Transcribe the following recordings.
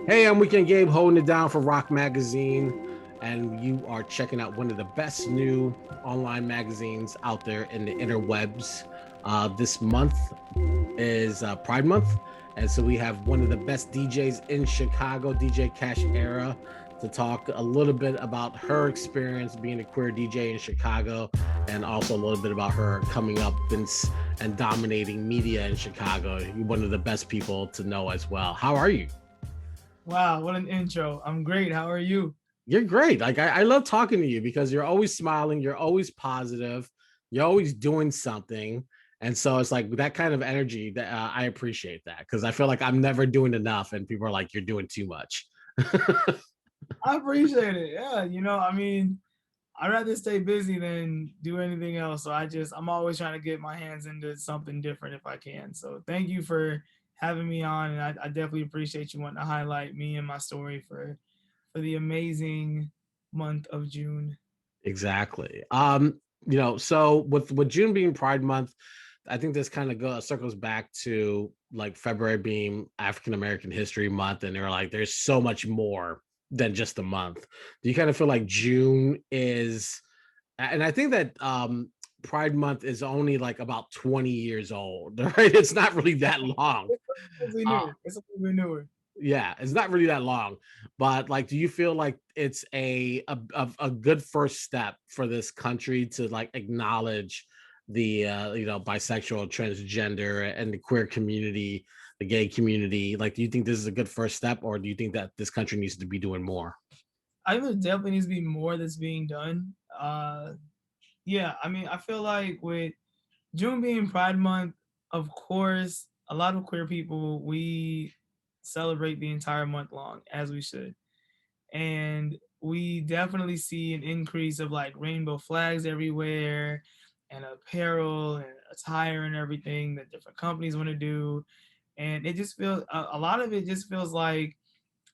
Hey, I'm Weekend Gabe holding it down for Rock Magazine, and you are checking out one of the best new online magazines out there in the interwebs. This month is Pride Month, and so we have one of the best DJs in Chicago, DJCashera, to talk a little bit about her experience being a queer DJ in Chicago, and also a little bit about her coming up and dominating media in Chicago. You're one of the best people to know as well. How are you? Wow, what an intro. I'm great. How are you? You're great. Like I love talking to you because you're always smiling, you're always positive, you're always doing something. And so it's like that kind of energy that I appreciate that because I feel like I'm never doing enough, and people are like, "You're doing too much." I appreciate it. Yeah, I'd rather stay busy than do anything else. So I'm always trying to get my hands into something different if I can. So thank you for having me on. And I definitely appreciate you wanting to highlight me and my story for the amazing month of June. Exactly. So with June being Pride Month, I think this kind of circles back to like February being African American History Month, and they're like, there's so much more than just a month. Do you kind of feel like June is, and I think that Pride Month is only like about 20 years old, right? It's not really that long. It's relatively Uh, new. It's a little bit newer. yeah, it's not really that long, but like, do you feel like it's a good first step for this country to like acknowledge the bisexual, transgender, and the queer community, the gay community? Like, do you think this is a good first step, or do you think that this country needs to be doing more? I think there definitely needs to be more that's being done. Yeah, I feel like with June being Pride Month, of course, a lot of queer people, we celebrate the entire month long, as we should. And we definitely see an increase of like rainbow flags everywhere and apparel and attire and everything that different companies want to do. And it just feels, a lot of it just feels like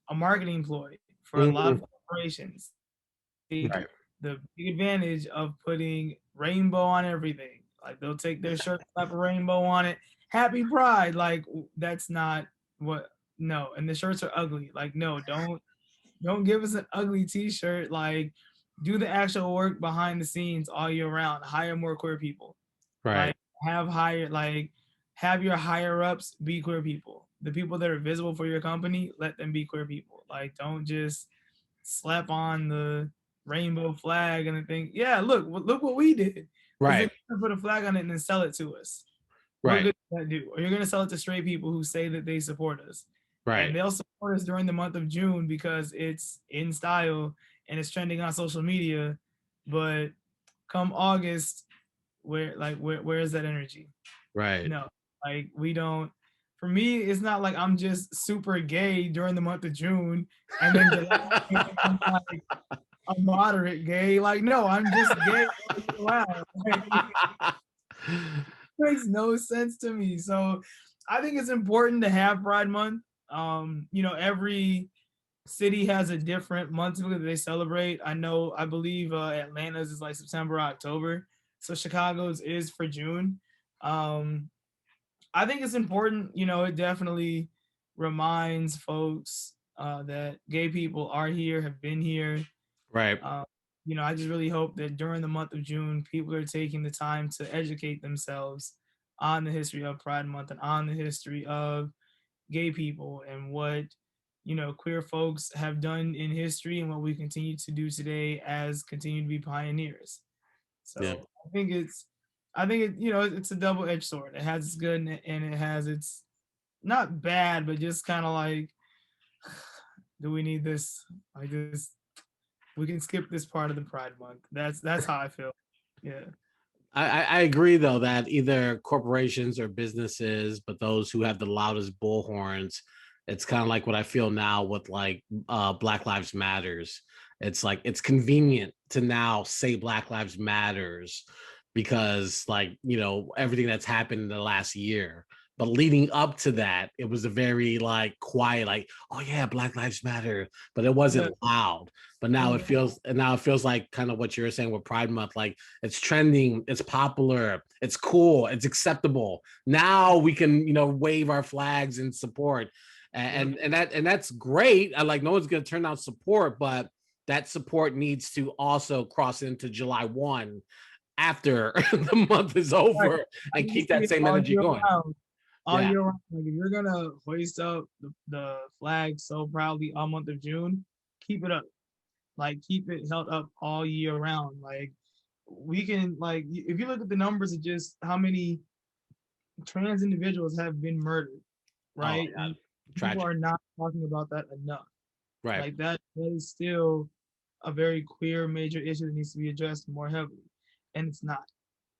a marketing ploy for a lot of Mhm. corporations. Right, The big advantage of putting rainbow on everything. Like they'll take their shirt, slap a rainbow on it. Happy Pride. Like that's not what. No, and the shirts are ugly. Like no, don't give us an ugly T-shirt. Like do the actual work behind the scenes all year round. Hire more queer people. right, Like have your higher ups be queer people. The people that are visible for your company, let them be queer people. Like don't just slap on the rainbow flag and think, yeah, look what we did. Because then right, you're gonna put a flag on it and then sell it to us. What right, good does that do? Or you're gonna sell it to straight people who say that they support us. And right. they'll support us during the month of June because it's in style and it's trending on social media. But come August, where is that energy? Right. No, like we don't. For me, it's not like I'm just super gay during the month of June, and then July I'm like a moderate gay. Like no, I'm just gay all year round. Like, it makes no sense to me. So I think it's important to have Pride Month. Every city has a different month that they celebrate. I believe Atlanta's is like September, October. So Chicago's is for June. Um, I think it's important. It definitely reminds folks that gay people are here, have been here. Right. Uh, I just really hope that during the month of June, people are taking the time to educate themselves on the history of Pride Month and on the history of gay people and what queer folks have done in history and what we continue to do today as continue to be pioneers. Yeah. So I think it's a double-edged sword. It has its good and it has its not bad, but just kind of like, do we need this? Like this, we can skip this part of the Pride Month. That's how I feel. Yeah. I agree though that either corporations or businesses, but those who have the loudest bullhorns, it's kind of like what I feel now with like Black Lives Matters. It's like it's convenient to now say Black Lives Matters because like everything that's happened in the last year. But leading up to that, it was a very like quiet, like, oh yeah, Black Lives Matter, but it Yeah. wasn't loud. But now it feels like kind of what you were saying with Pride Month, like it's trending, it's popular, it's cool, it's acceptable. Now we can, wave our flags in support. and that's great. I like no one's gonna turn down support, but that support needs to also cross into July 1 after the month is Right. over and keep that same energy going. All year round. Like if you're gonna hoist up the flag so proudly all month of June, keep it up. Like keep it held up all year round. Like we can like if you look at the numbers of just how many trans individuals have been murdered, right? Yeah. People are not talking about that enough. Right. Like that is still a very queer major issue that needs to be addressed more heavily. And it's not.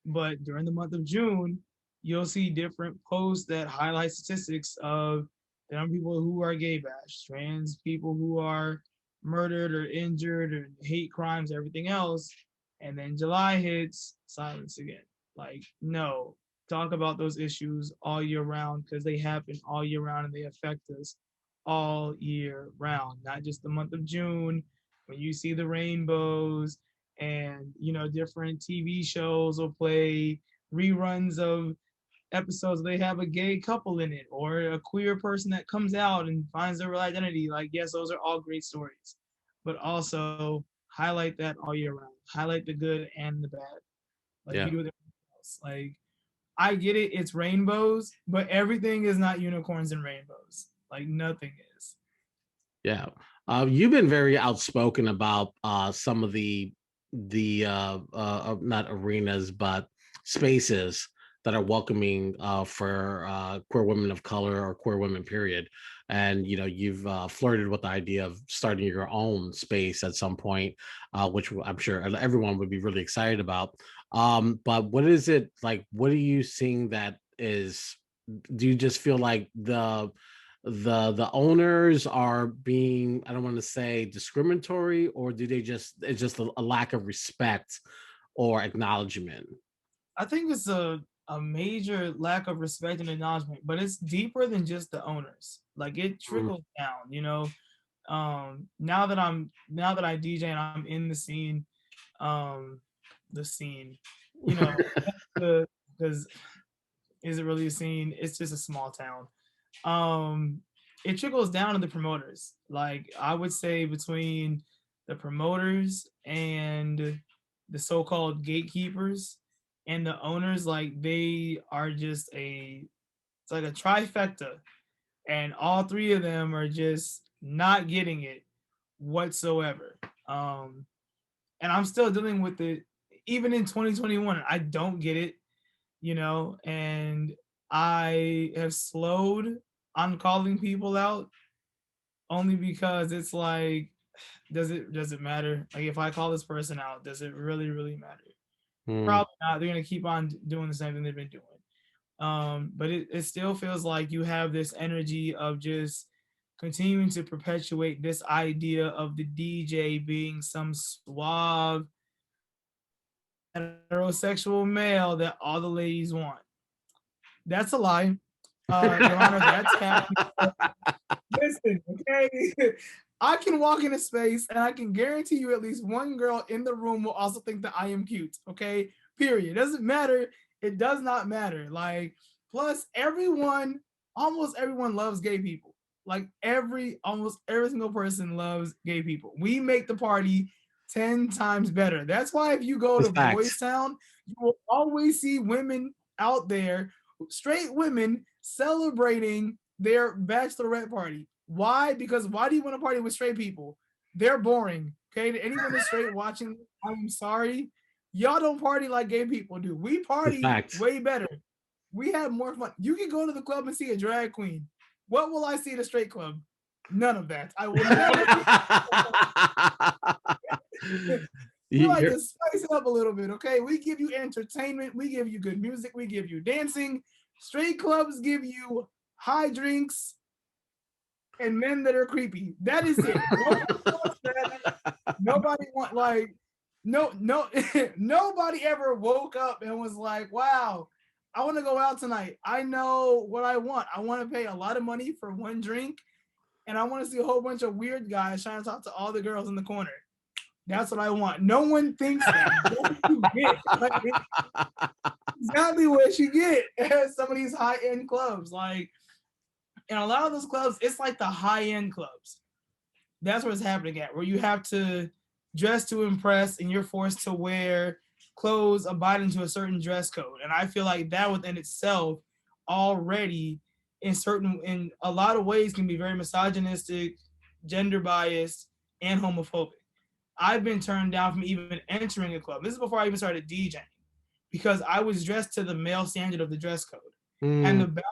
But during the month of June, you'll see different posts that highlight statistics of the number of people who are gay bashed, trans people who are murdered or injured or hate crimes, everything else. And then July hits, silence again. Like, no, talk about those issues all year round because they happen all year round and they affect us all year round, not just the month of June when you see the rainbows and different TV shows will play reruns of episodes they have a gay couple in it or a queer person that comes out and finds their real identity. Like, yes, those are all great stories, but also highlight that all year round. Highlight the good and the bad. Like you do with everything else. Like I get it, it's rainbows, but everything is not unicorns and rainbows. Like nothing is. Yeah. You've been very outspoken about some of the not arenas but spaces that are welcoming for queer women of color or queer women period, and you've flirted with the idea of starting your own space at some point, which I'm sure everyone would be really excited about. But what is it like, what are you seeing that is, do you just feel like the owners are being, I don't want to say discriminatory, or do they just, it's just a lack of respect or acknowledgement? I think it's a major lack of respect and acknowledgement, but it's deeper than just the owners. Like it trickles down, now that I DJ and I'm in the scene, because is it really a scene? It's just a small town. It trickles down to the promoters. Like I would say between the promoters and the so-called gatekeepers and the owners, like they are just it's like a trifecta, and all three of them are just not getting it whatsoever. And I'm still dealing with it even in 2021. I don't get it, and I have slowed on calling people out only because it's like, does it matter? Like if I call this person out, does it really, really matter? Probably not. They're gonna keep on doing the same thing they've been doing. But it still feels like you have this energy of just continuing to perpetuate this idea of the DJ being some suave heterosexual male that all the ladies want. That's a lie. Your Honor, that's happening. Listen, okay? I can walk in a space and I can guarantee you at least one girl in the room will also think that I am cute, okay? Period. It doesn't matter. It does not matter. Like, plus almost everyone loves gay people. Like almost every single person loves gay people. We make the party 10 times better. That's why if you go to Boys Town, you will always see women out there, straight women celebrating their bachelorette party. Why? Because why do you want to party with straight people? They're boring. Okay, to anyone that's straight watching, I'm sorry. Y'all don't party like gay people do. We party way better. We have more fun. You can go to the club and see a drag queen. What will I see at a straight club? None of that. I will never. We like to spice it up a little bit, okay? We give you entertainment. We give you good music. We give you dancing. Straight clubs give you high drinks and men that are creepy. That is it. Nobody want like no nobody ever woke up and was like, wow, I want to go out tonight. I know what I want. I want to pay a lot of money for one drink, and I want to see a whole bunch of weird guys trying to talk to all the girls in the corner. That's what I want. No one thinks that. What you get? Like, exactly what you get at some of these high-end clubs. Like, And a lot of those clubs, it's like the high-end clubs. That's where it's happening at, where you have to dress to impress and you're forced to wear clothes abiding to a certain dress code. And I feel like that within itself already in a lot of ways can be very misogynistic, gender biased, and homophobic. I've been turned down from even entering a club. This is before I even started DJing because I was dressed to the male standard of the dress code. And the bouncer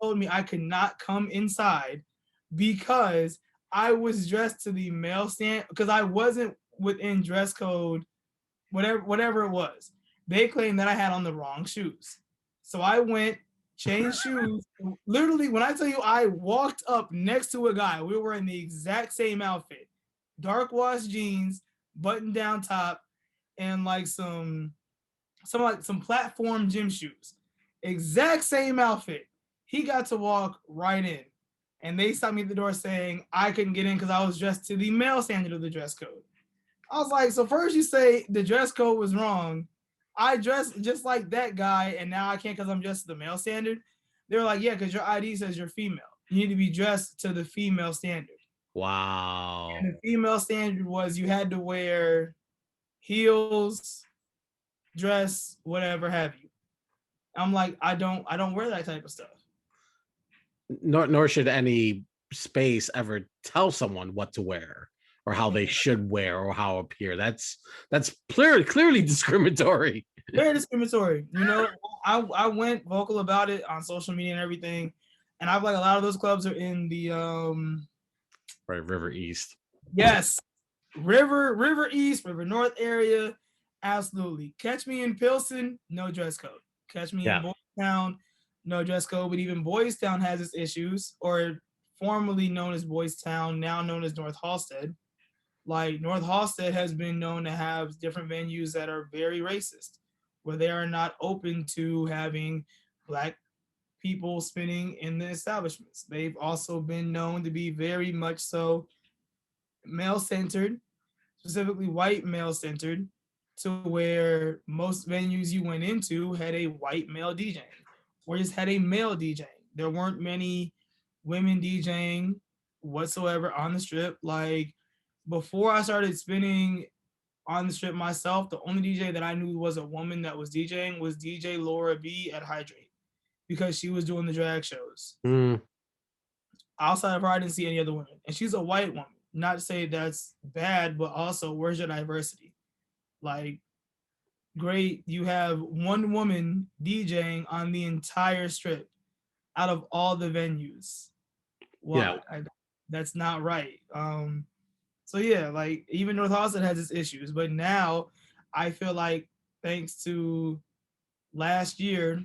told me I could not come inside because I was dressed to the male stand because I wasn't within dress code, whatever it was. They claimed that I had on the wrong shoes. So I went, changed shoes. Literally, when I tell you I walked up next to a guy, we were in the exact same outfit. Dark wash jeans, button down top, and like some platform gym shoes. Exact same outfit. He got to walk right in. And they stopped me at the door saying I couldn't get in because I was dressed to the male standard of the dress code. I was like, so first you say the dress code was wrong. I dressed just like that guy, and now I can't because I'm dressed to the male standard. They were like, yeah, because your ID says you're female. You need to be dressed to the female standard. Wow. And the female standard was you had to wear heels, dress, whatever have you. I'm like, I don't wear that type of stuff. Nor should any space ever tell someone what to wear or how they should wear or how appear. That's clearly discriminatory. Very discriminatory. You know, I went vocal about it on social media and everything, and I feel like a lot of those clubs are in the right, River East. Yes, River East, River North area. Absolutely. Catch me in Pilsen, no dress code. Catch me in Boys Town, no dress code. But even Boys Town has its issues, or formerly known as Boys Town, now known as North Halsted. Like North Halsted has been known to have different venues that are very racist, where they are not open to having Black people spinning in the establishments. They've also been known to be very much so male-centered, specifically white male-centered, to where most venues you went into had a white male DJing or just had a male DJing. There weren't many women DJing whatsoever on the strip. Like before I started spinning on the strip myself, the only DJ that I knew was a woman that was DJing was DJ Laura B at Hydrate because she was doing the drag shows. Outside of her, I didn't see any other women. And she's a white woman. Not to say that's bad, but also where's your diversity? Like, great, you have one woman DJing on the entire strip out of all the venues. Wow, yeah. That's not right. So yeah, like even North Austin has its issues, but now I feel like thanks to last year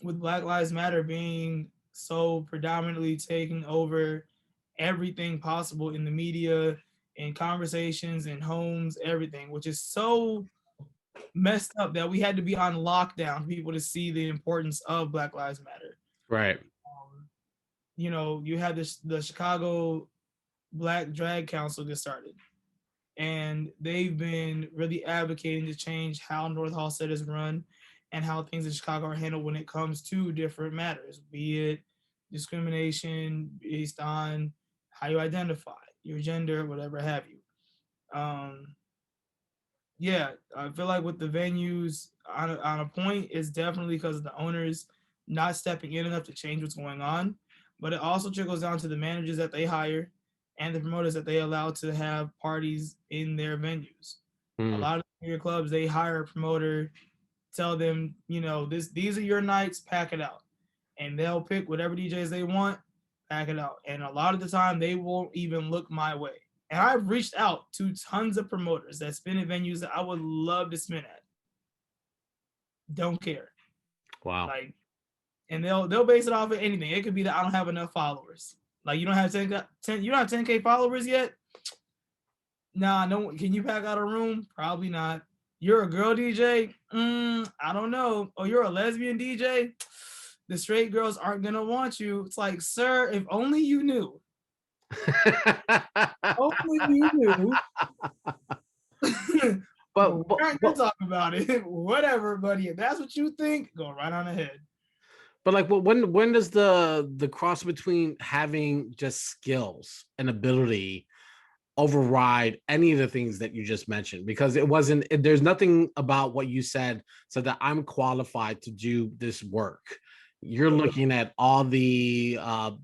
with Black Lives Matter being so predominantly taking over everything possible in the media, in conversations, in homes, everything, which is so messed up that we had to be on lockdown for people to see the importance of Black Lives Matter. Right. You know, you had the Chicago Black Drag Council get started, and they've been really advocating to change how North Halsted is run and how things in Chicago are handled when it comes to different matters, be it discrimination based on how you identify, your gender, whatever have you. Yeah, I feel like with the venues on a point, it's definitely because of the owners not stepping in enough to change what's going on. But it also trickles down to the managers that they hire and the promoters that they allow to have parties in their venues. A lot of your clubs, they hire a promoter, tell them, you know, these are your nights, pack it out. And they'll pick whatever DJs they want, pack it out. And a lot of the time, they won't even look my way. And I've reached out to tons of promoters that spin at venues that I would love to spin at. Don't care. Wow. Like, and they'll base it off of anything. It could be that I don't have enough followers. Like you don't have 10 you don't have 10K followers yet? Nah, no. Can you pack out a room? Probably not. You're a girl DJ? I don't know. Oh, you're a lesbian DJ? The straight girls aren't gonna want you. It's like, sir, if only you knew. Only you knew. But we're not gonna talk about it. Whatever, buddy. If that's what you think, go right on ahead. But like, when does the cross between having just skills and ability override any of the things that you just mentioned? Because it wasn't. There's nothing about what you said so that I'm qualified to do this work. You're looking at all the all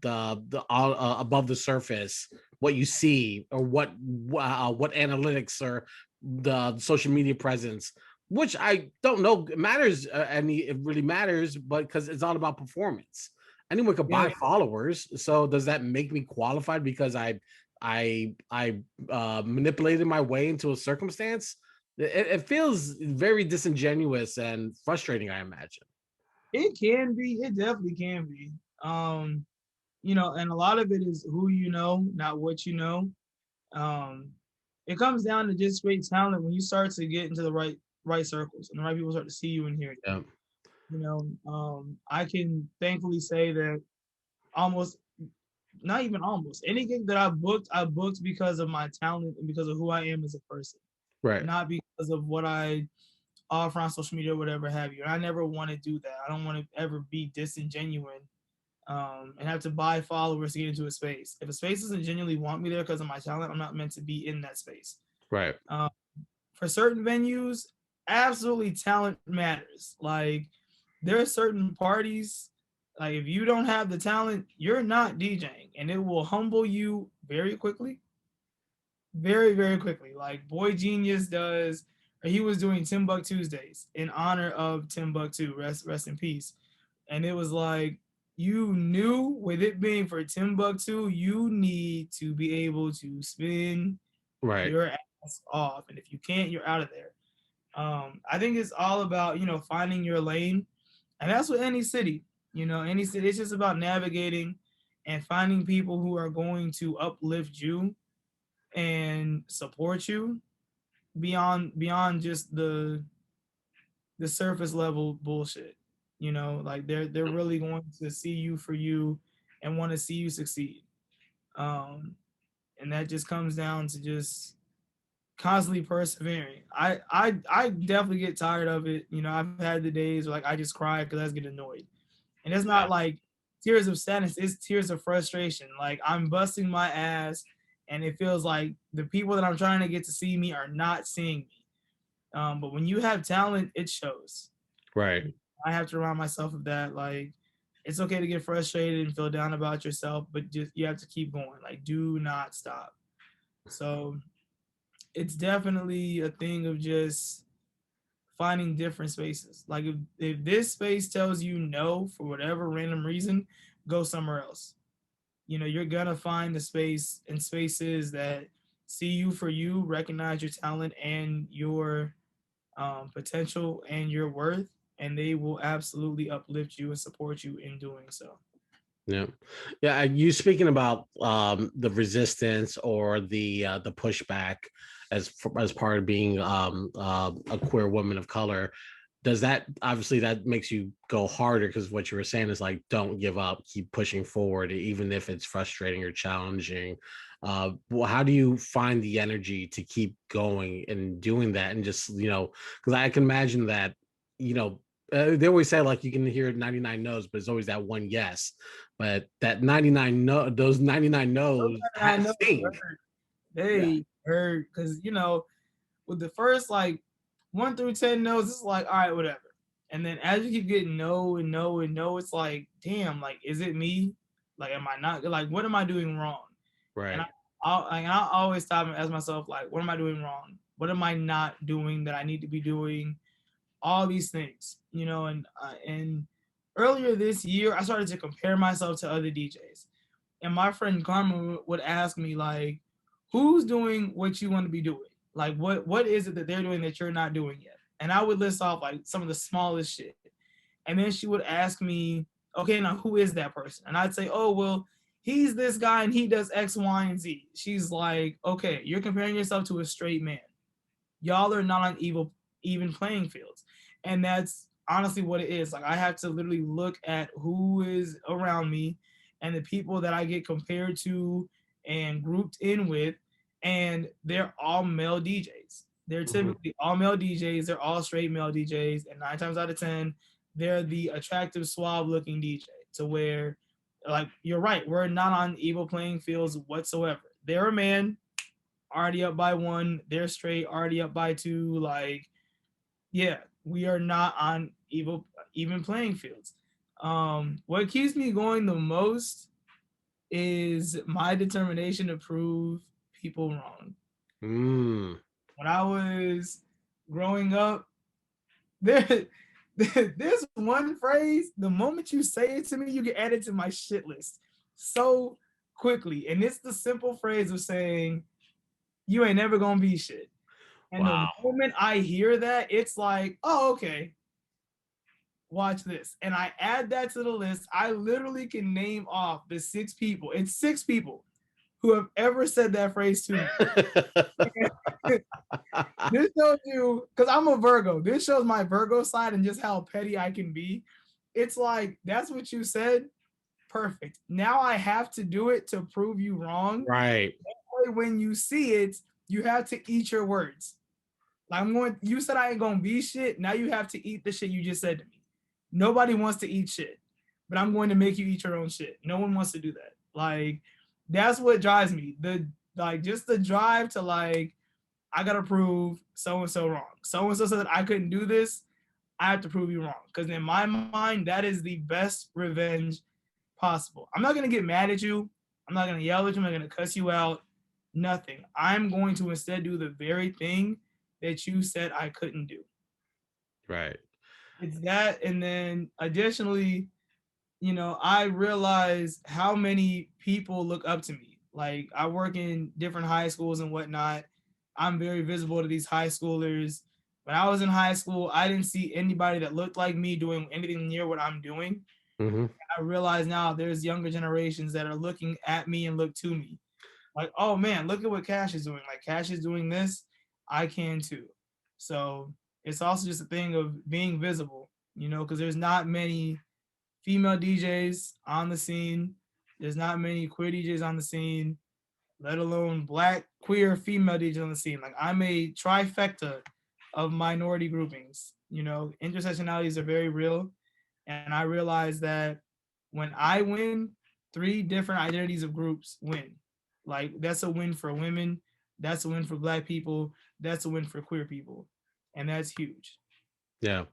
above the surface, what you see, or what analytics or the social media presence, which I don't know matters any it really matters, but because it's all about performance. Anyone could Yeah, buy followers. So does that make me qualified because I manipulated my way into a circumstance? It feels very disingenuous and frustrating, I imagine. it can be. It definitely can be. You know, and a lot of it is who you know, not what you know. Um, it comes down to just straight talent when you start to get into the right circles and the right people start to see you and hear you. Yeah. You know, I can thankfully say that almost not even almost anything that I booked because of my talent and because of who I am as a person, Right. not because of what I offer on social media or whatever have you. And I never want to do that. I don't want to ever be disingenuine and have to buy followers to get into a space. If a space doesn't genuinely want me there because of my talent, I'm not meant to be in that space. Right. Um, for certain venues, absolutely talent matters. Like there are certain parties, like if you don't have the talent, you're not DJing, and it will humble you very quickly, very very quickly. Like Boy Genius does, or he was doing Timbuk Tuesdays in honor of Timbuktu, rest in peace. And it was like you knew with it being for Timbuktu, you need to be able to spin Right. your ass off, and if you can't, you're out of there. I think it's all about finding your lane, and that's with any city. Any city. It's just about navigating and finding people who are going to uplift you and support you beyond just the surface level bullshit. Like they're really going to see you for you and want to see you succeed. Um, and that just comes down to just constantly persevering. I definitely get tired of it. I've had the days where like I just cry because I just get annoyed. And it's Yeah. not like tears of sadness, it's tears of frustration. Like I'm busting my ass and it feels like the people that I'm trying to get to see me are not seeing me. But when you have talent, it shows. Right. I have to remind myself of that. Like it's okay to get frustrated and feel down about yourself, but just you have to keep going. Like do not stop. So it's definitely a thing of just finding different spaces. Like if this space tells you no for whatever random reason, go somewhere else. You're gonna find the space and spaces that see you for you, recognize your talent and your potential and your worth, and they will absolutely uplift you and support you in doing so. Yeah, yeah. You speaking about the resistance or the pushback as part of being a queer woman of color. Does that obviously that makes you go harder because what you were saying is like don't give up, keep pushing forward, even if it's frustrating or challenging. Well, how do you find the energy to keep going and doing that and just because I can imagine that you know they always say like you can hear 99 no's, but it's always that one yes. But that 99 no, those 99 no's I know sting. Yeah. they hurt because with the first like 1 through 10 no's, it's like all right, whatever. And then as you keep getting no and no and no, it's like, damn, like is it me? Like, am I not like what am I doing wrong? And Right. I always stop and ask myself, like, what am I doing wrong? What am I not doing that I need to be doing? All these things, and earlier this year, I started to compare myself to other DJs, and my friend Karma would ask me like, "Who's doing what you want to be doing? Like, what is it that they're doing that you're not doing yet?" And I would list off like some of the smallest shit, and then she would ask me, "Okay, now who is that person?" And I'd say, "Oh, well, he's this guy and he does X, Y, and Z." She's like, "Okay, you're comparing yourself to a straight man. Y'all are not on even playing fields." And that's honestly what it is. Like I have to literally look at who is around me and the people that I get compared to and grouped in with, and they're all male DJs. They're Mhm. typically all male DJs. They're all straight male DJs, and 9 times out of 10, they're the attractive, suave looking DJ. To where, like, you're right, we're not on evil playing fields whatsoever. They're a man, already up by one. They're straight, already up by two. Like, yeah, we are not on even playing fields. What keeps me going the most is my determination to prove people wrong. Mm. When I was growing up, there there's one phrase, the moment you say it to me, you get added to my shit list so quickly. And it's the simple phrase of saying, you ain't never gonna be shit. And the Wow. moment I hear that, it's like, oh, okay, watch this. And I add that to the list. I literally can name off the 6 people. It's 6 people who have ever said that phrase to me. This shows you, because I'm a Virgo. This shows my Virgo side and just how petty I can be. It's like, that's what you said. Perfect. Now I have to do it to prove you wrong. Right. When you see it, you have to eat your words. Like, you said I ain't gonna be shit. Now you have to eat the shit you just said to me. Nobody wants to eat shit, but I'm going to make you eat your own shit. No one wants to do that. Like, that's what drives me. Just the drive to, like, I gotta prove so and so wrong. So and so said I couldn't do this. I have to prove you wrong. Because in my mind, that is the best revenge possible. I'm not gonna get mad at you. I'm not gonna yell at you. I'm not gonna cuss you out. Nothing. I'm going to instead do the very thing that you said I couldn't do. Right. It's that, and then additionally, I realize how many people look up to me. Like, I work in different high schools and whatnot. I'm very visible to these high schoolers. When I was in high school, I didn't see anybody that looked like me doing anything near what I'm doing. Mm-hmm. I realize now there's younger generations that are looking at me and look to me. Like, oh man, look at what Cash is doing. Like, Cash is doing this, I can too. So it's also just a thing of being visible, because there's not many female DJs on the scene. There's not many queer DJs on the scene, let alone black, queer, female DJs on the scene. Like, I'm a trifecta of minority groupings. Intersectionalities are very real. And I realized that when I win, 3 different identities of groups win. Like, that's a win for women, that's a win for black people, that's a win for queer people. And that's huge. Yeah.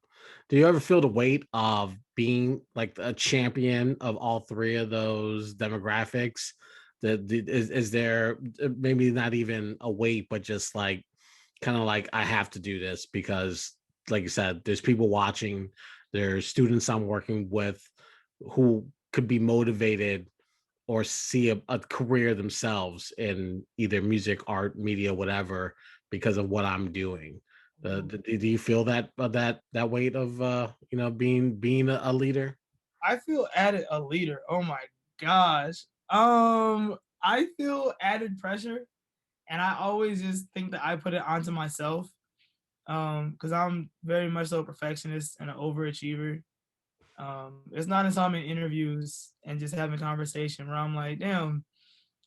Do you ever feel the weight of being like a champion of all three of those demographics? Is there maybe not even a weight, but just like kind of like I have to do this because, like you said, there's people watching, there's students I'm working with who could be motivated or see a career themselves in either music, art, media, whatever, because of what I'm doing. Do you feel that weight of being a leader? I feel added a leader. Oh my gosh. I feel added pressure, and I always just think that I put it onto myself. Because I'm very much so a perfectionist and an overachiever. It's not until I'm in interviews and just having conversation where I'm like, damn,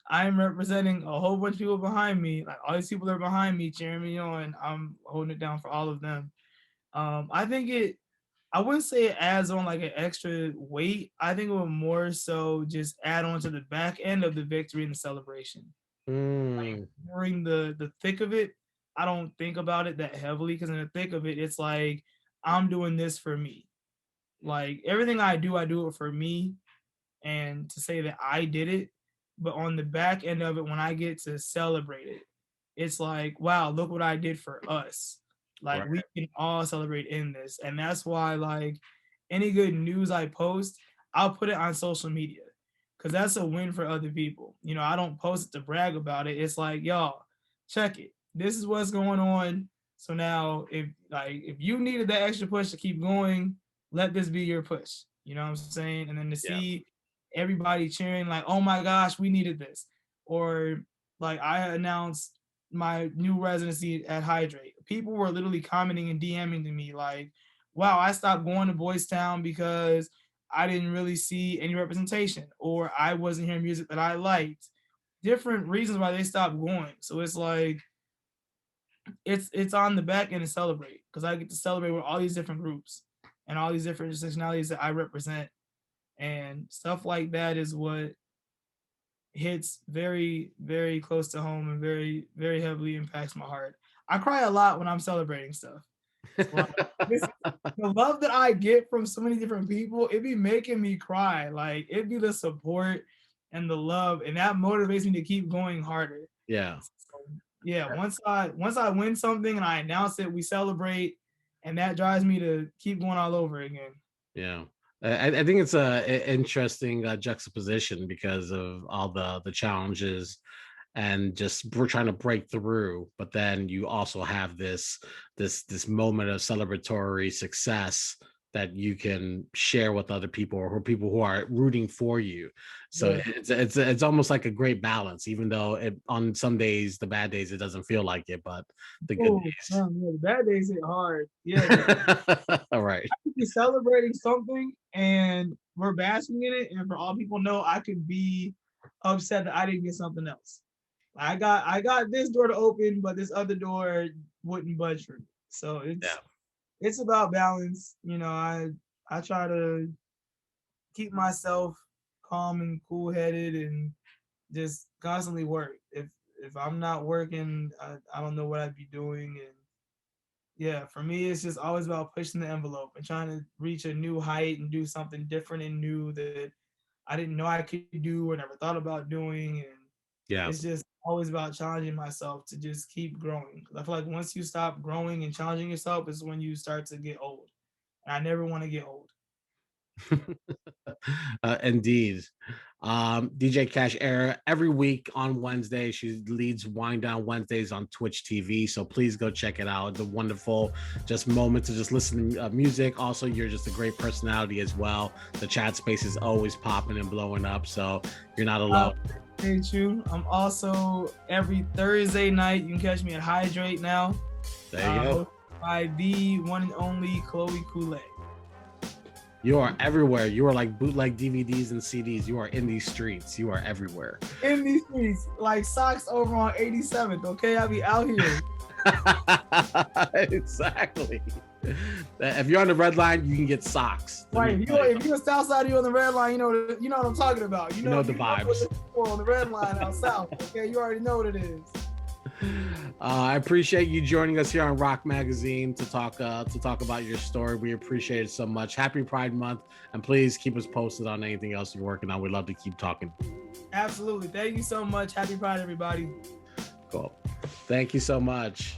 I'm representing a whole bunch of people behind me. Like, all these people are behind me cheering me on. I'm holding it down for all of them. I think I wouldn't say it adds on like an extra weight. I think it would more so just add on to the back end of the victory and the celebration. Like, Mm, during the thick of it, I don't think about it that heavily, because in the thick of it, it's like, I'm doing this for me. Like, everything I do it for me, and to say that I did it. But on the back end of it, when I get to celebrate it, it's like, wow, look what I did for us. Like, right. we can all celebrate in this. And that's why, like, any good news I post, I'll put it on social media, because that's a win for other people. I don't post it to brag about it. It's like, y'all, check it. This is what's going on. So now, if you needed that extra push to keep going, let this be your push. You know what I'm saying? And then to Yeah. see everybody cheering, like, oh my gosh, we needed this. Or, like, I announced my new residency at Hydrate. People were literally commenting and DMing to me like, wow, I stopped going to Boys Town because I didn't really see any representation, or I wasn't hearing music that I liked. Different reasons why they stopped going. So it's like, it's on the back end to celebrate, because I get to celebrate with all these different groups. and all these different intersectionalities that I represent. And stuff like that is what hits very, very close to home and very, very heavily impacts my heart. I cry a lot when I'm celebrating stuff. Like, the love that I get from so many different people, it be making me cry. Like, it be the support and the love, and that motivates me to keep going harder. Yeah. So, yeah, once I win something and I announce it, we celebrate, and that drives me to keep going all over again. Yeah. I think it's a interesting juxtaposition because of all the challenges and just we're trying to break through, but then you also have this moment of celebratory success that you can share with other people or people who are rooting for you. So Yeah. it's almost like a great balance, even though on some days, the bad days, it doesn't feel like it, but the good Oh, days. yeah, the bad days hit hard. Yeah. All right. I could be celebrating something and we're basking in it, and for all people know, I could be upset that I didn't get something else. I got this door to open, but this other door wouldn't budge for me. So Yeah. it's about balance. You know, I try to keep myself calm and cool headed and just constantly work. If I'm not working, I don't know what I'd be doing. And yeah, for me, it's just always about pushing the envelope and trying to reach a new height and do something different and new that I didn't know I could do or never thought about doing. And Yeah. it's just always about challenging myself to just keep growing. 'Cause I feel like once you stop growing and challenging yourself is when you start to get old. And I never want to get old. Indeed. DJCashera every week on Wednesday. She leads Wind Down Wednesdays on Twitch TV. So please go check it out. The wonderful just moment to just listen to music. Also, you're just a great personality as well. The chat space is always popping and blowing up. So you're not alone. Hey, true. I'm also every Thursday night. You can catch me at Hydrate now. There you go. By the one and only Chloe Coulee. You are everywhere. You are like bootleg DVDs and CDs. You are in these streets. You are everywhere. In these streets, like socks over on 87th. Okay, I'll be out here. Exactly. If you're on the red line, you can get socks. Right. If you're south side, you're on the red line. You know what I'm talking about. You know the vibes. On the red line out south. Okay, you already know what it is. I appreciate you joining us here on Rock Magazine to talk about your story. We appreciate it so much. Happy Pride Month, and please keep us posted on anything else you're working on. We'd love to keep talking. Absolutely. Thank you so much. Happy Pride, everybody. Cool. Thank you so much.